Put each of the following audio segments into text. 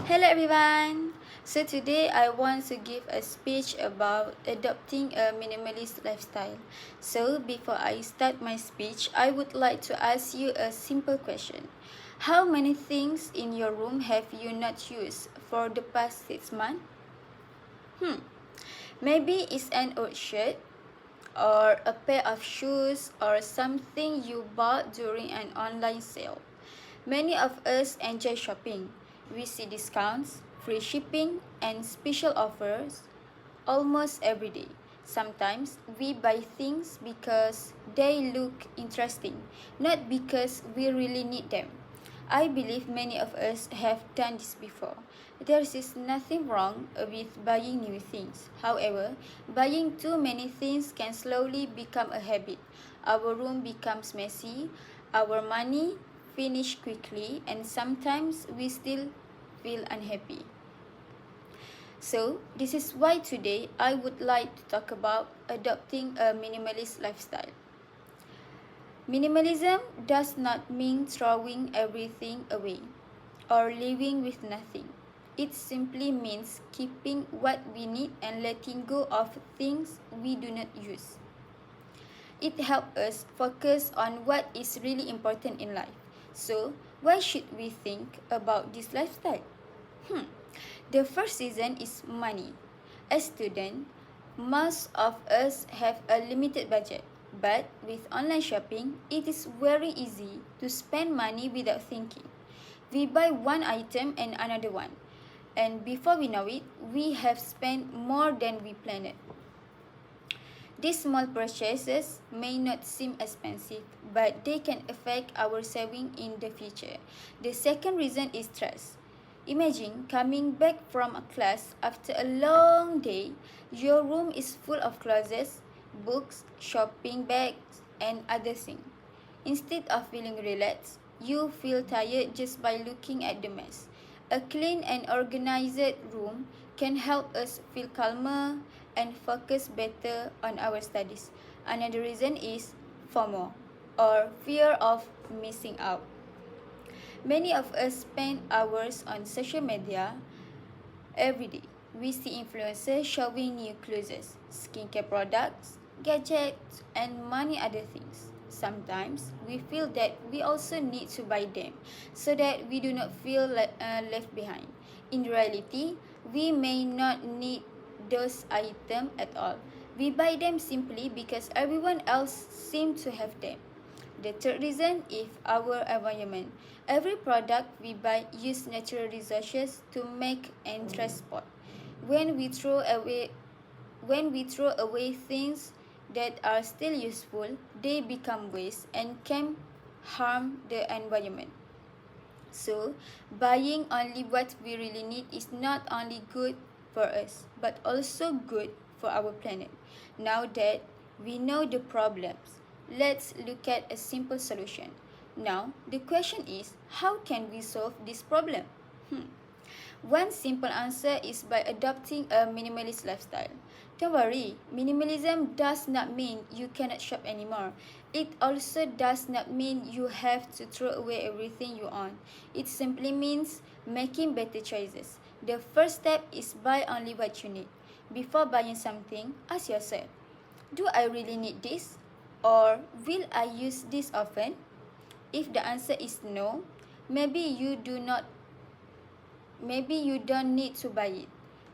Hello everyone! So today I want to give a speech about adopting a minimalist lifestyle. So before I start my speech, I would like to ask you a simple question. How many things in your room have you not used for the past 6 months? Maybe it's an old shirt, or a pair of shoes, or something you bought during an online sale. Many of us enjoy shopping. We see discounts, free shipping, and special offers almost every day. Sometimes we buy things because they look interesting, not because we really need them. I believe many of us have done this before. There is nothing wrong with buying new things. However, buying too many things can slowly become a habit. Our room becomes messy, our money finish quickly, and sometimes we still feel unhappy. So, this is why today I would like to talk about adopting a minimalist lifestyle. Minimalism does not mean throwing everything away or living with nothing. It simply means keeping what we need and letting go of things we do not use. It helps us focus on what is really important in life. So, why should we think about this lifestyle? The first reason is money. As students, most of us have a limited budget. But with online shopping, it is very easy to spend money without thinking. We buy one item and another one, and before we know it, we have spent more than we planned. These small purchases may not seem expensive, but they can affect our saving in the future. The second reason is stress. Imagine coming back from a class after a long day. Your room is full of clothes, books, shopping bags, and other things. Instead of feeling relaxed, you feel tired just by looking at the mess. A clean and organized room can help us feel calmer and focus better on our studies. Another reason is FOMO, or fear of missing out. Many of us spend hours on social media every day. We see influencers showing new clothes, skincare products, gadgets, and many other things. Sometimes we feel that we also need to buy them so that we do not feel left behind. In reality, we may not need those items at all. We buy them simply because everyone else seems to have them. The third reason is our environment. Every product we buy uses natural resources to make and transport. When we throw away things that are still useful, they become waste and can harm the environment. So, buying only what we really need is not only good for us, but also good for our planet. Now that we know the problems, let's look at a simple solution. Now, the question is, how can we solve this problem? One simple answer is by adopting a minimalist lifestyle. Don't worry, minimalism does not mean you cannot shop anymore. It also does not mean you have to throw away everything you own. It simply means making better choices. The first step is buy only what you need. Before buying something, ask yourself, do I really need this? Or will I use this often? If the answer is no, maybe you don't need to buy it.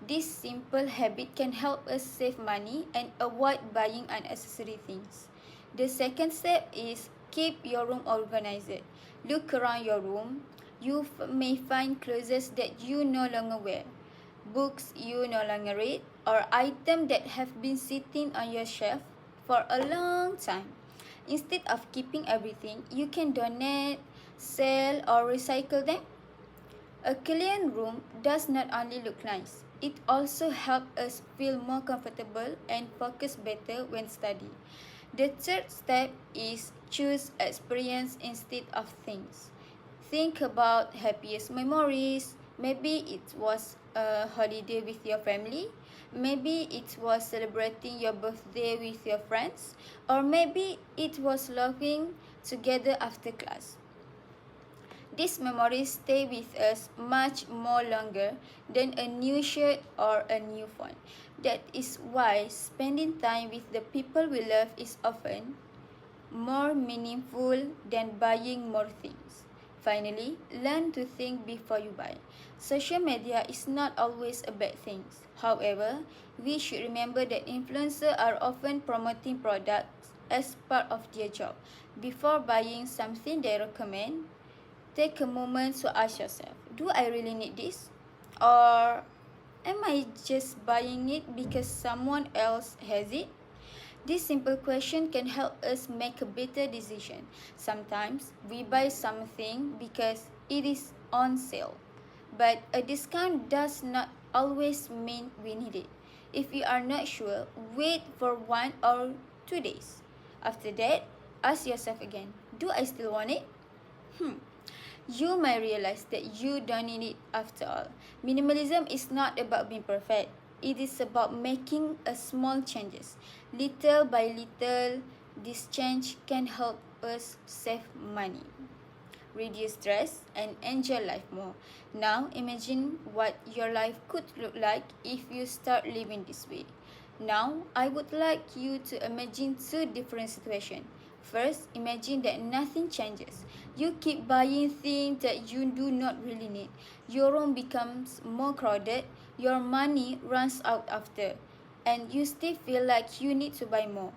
This simple habit can help us save money and avoid buying unnecessary things. The second step is keep your room organized. Look around your room. You may find clothes that you no longer wear, books you no longer read, or items that have been sitting on your shelf for a long time. Instead of keeping everything, you can donate, sell, or recycle them. A clean room does not only look nice, it also helps us feel more comfortable and focus better when studying. The third step is choose experience instead of things. Think about happiest memories. Maybe it was a holiday with your family. Maybe it was celebrating your birthday with your friends. Or maybe it was laughing together after class. These memories stay with us much more longer than a new shirt or a new phone. That is why spending time with the people we love is often more meaningful than buying more things. Finally, learn to think before you buy. Social media is not always a bad thing. However, we should remember that influencers are often promoting products as part of their job. Before buying something they recommend, take a moment to ask yourself, do I really need this? Or am I just buying it because someone else has it? This simple question can help us make a better decision. Sometimes we buy something because it is on sale, but a discount does not always mean we need it. If you are not sure, wait for 1 or 2 days. After that, ask yourself again, do I still want it? You may realize that you don't need it after all. Minimalism is not about being perfect. It is about making a small changes. Little by little, this change can help us save money, reduce stress, and enjoy life more. Now, imagine what your life could look like if you start living this way. Now, I would like you to imagine two different situations. First, imagine that nothing changes. You keep buying things that you do not really need. Your room becomes more crowded, your money runs out after, and you still feel like you need to buy more.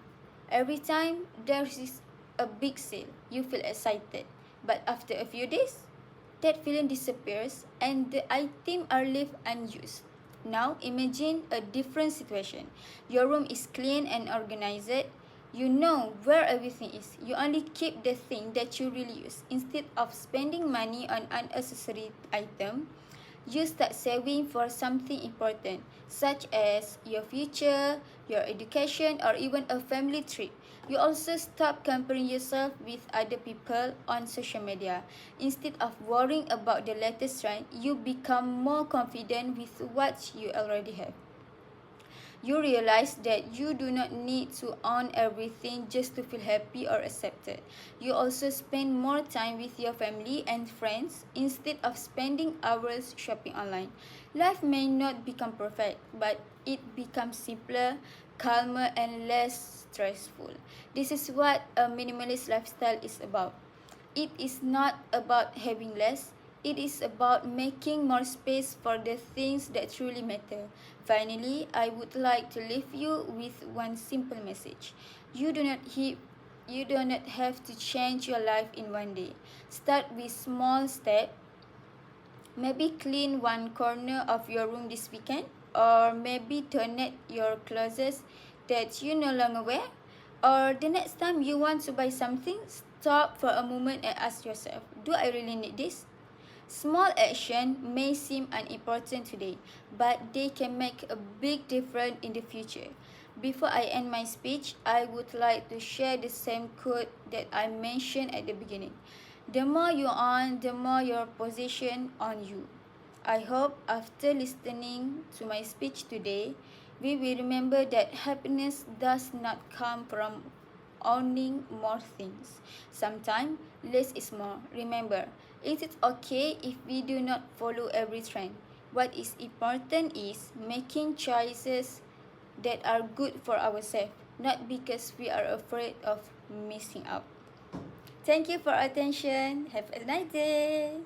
Every time there is a big sale, you feel excited. But after a few days, that feeling disappears and the items are left unused. Now imagine a different situation. Your room is clean and organized. You know where everything is. You only keep the thing that you really use. Instead of spending money on unnecessary items, you start saving for something important, such as your future, your education, or even a family trip. You also stop comparing yourself with other people on social media. Instead of worrying about the latest trend, you become more confident with what you already have. You realize that you do not need to own everything just to feel happy or accepted. You also spend more time with your family and friends instead of spending hours shopping online. Life may not become perfect, but it becomes simpler, calmer, and less stressful. This is what a minimalist lifestyle is about. It is not about having less. It is about making more space for the things that truly matter. Finally, I would like to leave you with one simple message. You do not have to change your life in one day. Start with small steps. Maybe clean one corner of your room this weekend, or maybe donate your clothes that you no longer wear. Or the next time you want to buy something, stop for a moment and ask yourself, do I really need this? Small action may seem unimportant today, but they can make a big difference in the future. Before I end my speech, I would like to share the same quote that I mentioned at the beginning. The more you own, the more your possession on you. I hope after listening to my speech today, we will remember that happiness does not come from owning more things. Sometimes less is more. Remember, it is okay if we do not follow every trend. What is important is making choices that are good for ourselves, not because we are afraid of missing out. Thank you for attention. Have a nice day.